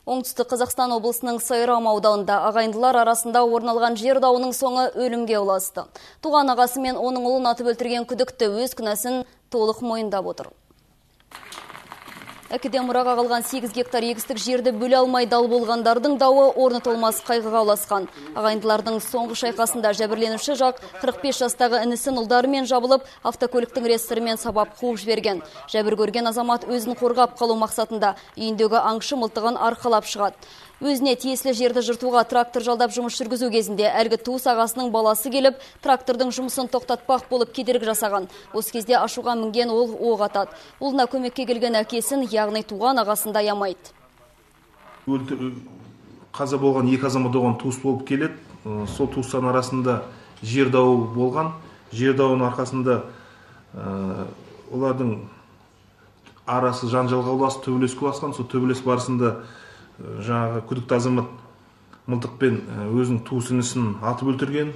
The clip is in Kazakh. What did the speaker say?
Оңтүстік Қазақстан облысының Сайрам ауданында ағайындылар арасында орын алған жер дауының соңы өлімге ұласты. Туған ағасы мен оның ұлын атып өлтірген күдікті өз күнәсін толық мойындап отыр. Әкеден мұраға қалған 8 гектар егістік жерді бөле алмай дал болғандардың дауы орны толмас қайғыға ұласқан. Ағайындылардың соңғы шайқасында жәбірленуші жақ 45 жастағы інісін ұлдарымен жабылып, автокөліктің реестрімен сабап қуып жіберген. Жәбір көрген азамат өзін қорғап қалу мақсатында үйіндегі аңшы мылтығын арқалап шығады. Өзіне тиесілі жерді жыртуға трактор жалдап жұмыс жүргізу кезінде әлгі туыс ағасының баласы келіп, трактордың жұмысын тоқтатпақ болып кедергі жасаған. Осы кезде ашуға мінген ол оқ атады. Ұлына көмекке келген әкесін, яғни туған ағасын да аямайды. Қаза болған екі азамат оған туыс болып келеді. Сол туыстардың арасында жер дауы болған. Жер дауының арқасында олардың арасы жанжалға ұласып, төбелеске ұласқан. Сол төбелес барысында жаңағы күдікті азамат мылтықпен өзінің туыс інісін атып өлтірген.